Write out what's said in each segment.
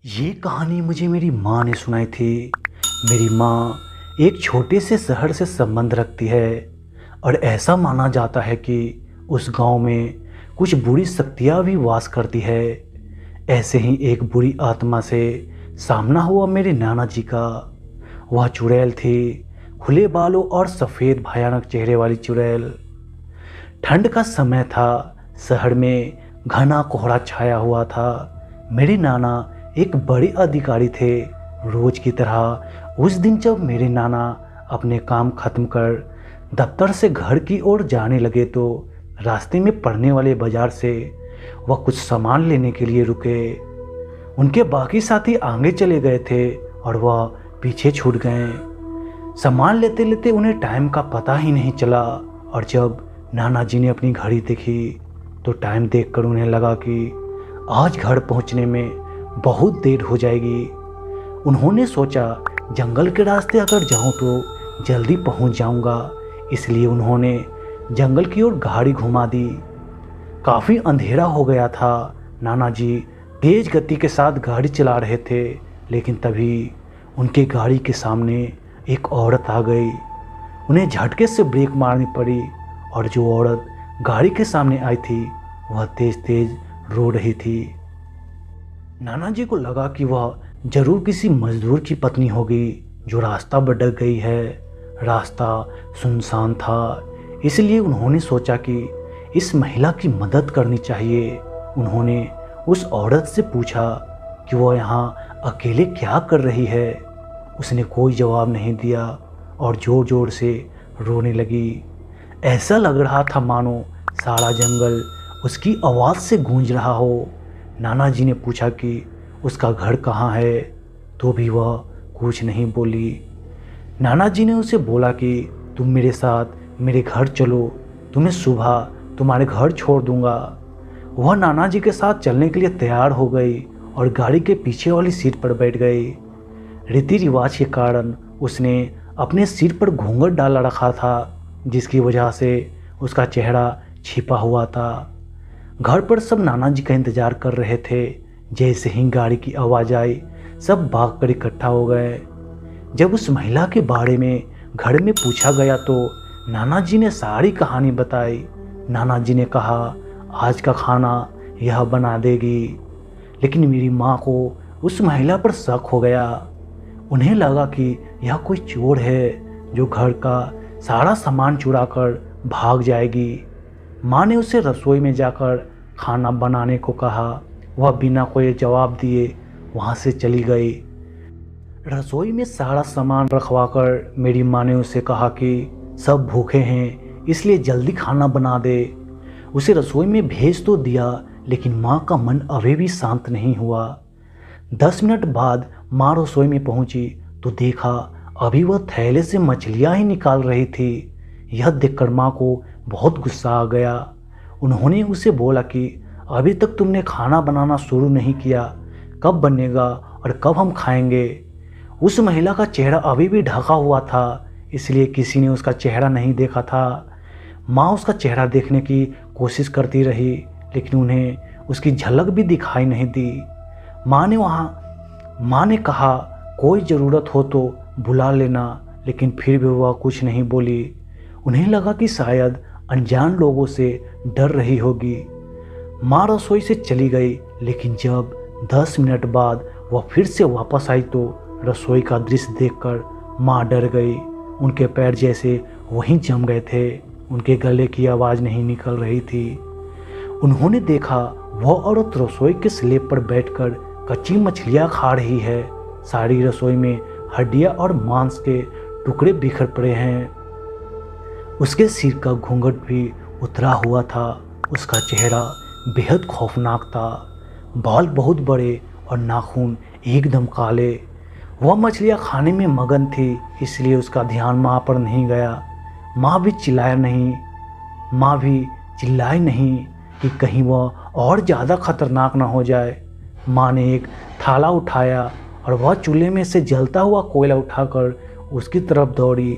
ये कहानी मुझे मेरी माँ ने सुनाई थी। मेरी माँ एक छोटे से शहर से संबंध रखती है और ऐसा माना जाता है कि उस गांव में कुछ बुरी शक्तियाँ भी वास करती है। ऐसे ही एक बुरी आत्मा से सामना हुआ मेरे नाना जी का। वह चुड़ैल थी, खुले बालों और सफ़ेद भयानक चेहरे वाली चुड़ैल। ठंड का समय था, शहर में घना कोहरा छाया हुआ था। मेरे नाना एक बड़े अधिकारी थे। रोज की तरह उस दिन जब मेरे नाना अपने काम खत्म कर दफ्तर से घर की ओर जाने लगे तो रास्ते में पड़ने वाले बाजार से वह कुछ सामान लेने के लिए रुके। उनके बाकी साथी आगे चले गए थे और वह पीछे छूट गए। सामान लेते लेते उन्हें टाइम का पता ही नहीं चला और जब नाना जी ने अपनी घड़ी देखी तो टाइम देखकर उन्हें लगा कि आज घर पहुंचने में बहुत देर हो जाएगी। उन्होंने सोचा जंगल के रास्ते अगर जाऊं तो जल्दी पहुंच जाऊंगा, इसलिए उन्होंने जंगल की ओर गाड़ी घुमा दी। काफ़ी अंधेरा हो गया था। नाना जी तेज गति के साथ गाड़ी चला रहे थे, लेकिन तभी उनके गाड़ी के सामने एक औरत आ गई। उन्हें झटके से ब्रेक मारनी पड़ी और जो औरत गाड़ी के सामने आई थी वह तेज तेज रो रही थी। नाना जी को लगा कि वह जरूर किसी मजदूर की पत्नी होगी जो रास्ता भटक गई है। रास्ता सुनसान था, इसलिए उन्होंने सोचा कि इस महिला की मदद करनी चाहिए। उन्होंने उस औरत से पूछा कि वह यहाँ अकेले क्या कर रही है। उसने कोई जवाब नहीं दिया और ज़ोर ज़ोर से रोने लगी। ऐसा लग रहा था मानो सारा जंगल उसकी आवाज़ से गूंज रहा हो। नाना जी ने पूछा कि उसका घर कहाँ है, तो भी वह कुछ नहीं बोली। नाना जी ने उसे बोला कि तुम मेरे साथ मेरे घर चलो, तुम्हें सुबह तुम्हारे घर छोड़ दूंगा। वह नाना जी के साथ चलने के लिए तैयार हो गई और गाड़ी के पीछे वाली सीट पर बैठ गई। रीति रिवाज के कारण उसने अपने सिर पर घूंघट डाला रखा था, जिसकी वजह से उसका चेहरा छिपा हुआ था। घर पर सब नाना जी का इंतज़ार कर रहे थे। जैसे ही गाड़ी की आवाज़ आई सब भागकर इकट्ठा हो गए। जब उस महिला के बारे में घर में पूछा गया तो नाना जी ने सारी कहानी बताई। नाना जी ने कहा आज का खाना यह बना देगी, लेकिन मेरी माँ को उस महिला पर शक हो गया। उन्हें लगा कि यह कोई चोर है जो घर का सारा सामान चुरा कर भाग जाएगी। माँ ने उसे रसोई में जाकर खाना बनाने को कहा। वह बिना कोई जवाब दिए वहाँ से चली गई। रसोई में सारा सामान रखवाकर मेरी माँ ने उसे कहा कि सब भूखे हैं, इसलिए जल्दी खाना बना दे। उसे रसोई में भेज तो दिया, लेकिन माँ का मन अभी भी शांत नहीं हुआ। 10 मिनट बाद माँ रसोई में पहुँची तो देखा अभी वह थैले से मछलियाँ ही निकाल रही थी। यह देखकर माँ को बहुत गुस्सा आ गया। उन्होंने उसे बोला कि अभी तक तुमने खाना बनाना शुरू नहीं किया, कब बनेगा और कब हम खाएंगे। उस महिला का चेहरा अभी भी ढका हुआ था, इसलिए किसी ने उसका चेहरा नहीं देखा था। माँ उसका चेहरा देखने की कोशिश करती रही, लेकिन उन्हें उसकी झलक भी दिखाई नहीं दी। माँ ने कहा कोई ज़रूरत हो तो बुला लेना, लेकिन फिर भी वह कुछ नहीं बोली। उन्हें लगा कि शायद अनजान लोगों से डर रही होगी। माँ रसोई से चली गई, लेकिन जब 10 मिनट बाद वह फिर से वापस आई तो रसोई का दृश्य देखकर माँ डर गई। उनके पैर जैसे वहीं जम गए थे, उनके गले की आवाज़ नहीं निकल रही थी। उन्होंने देखा वह औरत रसोई के स्लेब पर बैठकर कच्ची मछलियाँ खा रही है। सारी रसोई में हड्डियाँ और मांस के टुकड़े बिखर पड़े हैं। उसके सिर का घूंघट भी उतरा हुआ था। उसका चेहरा बेहद खौफनाक था। बाल बहुत बड़े और नाखून एकदम काले। वह मछलियाँ खाने में मगन थी, इसलिए उसका ध्यान माँ पर नहीं गया। माँ भी चिल्लाई नहीं कि कहीं वह और ज़्यादा खतरनाक ना हो जाए। माँ ने एक थाला उठाया और वह चूल्हे में से जलता हुआ कोयला उठाकर उसकी तरफ दौड़ी।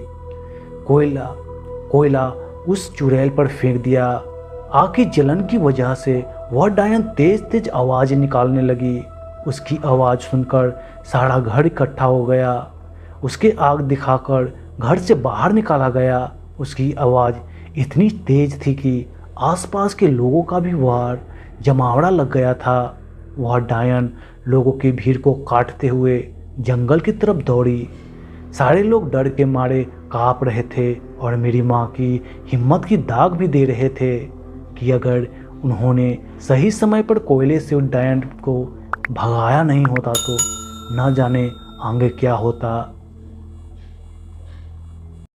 कोयला उस चुड़ैल पर फेंक दिया। आग की जलन की वजह से वह डायन तेज तेज आवाज़ निकालने लगी। उसकी आवाज़ सुनकर सारा घर इकट्ठा हो गया। उसके आग दिखाकर घर से बाहर निकाला गया। उसकी आवाज़ इतनी तेज थी कि आसपास के लोगों का भी बाहर जमावड़ा लग गया था। वह डायन लोगों की भीड़ को काटते हुए जंगल की तरफ दौड़ी। सारे लोग डर के मारे काँप रहे थे और मेरी माँ की हिम्मत की दाग भी दे रहे थे कि अगर उन्होंने सही समय पर कोयले से उन डायन को भगाया नहीं होता तो न जाने आगे क्या होता।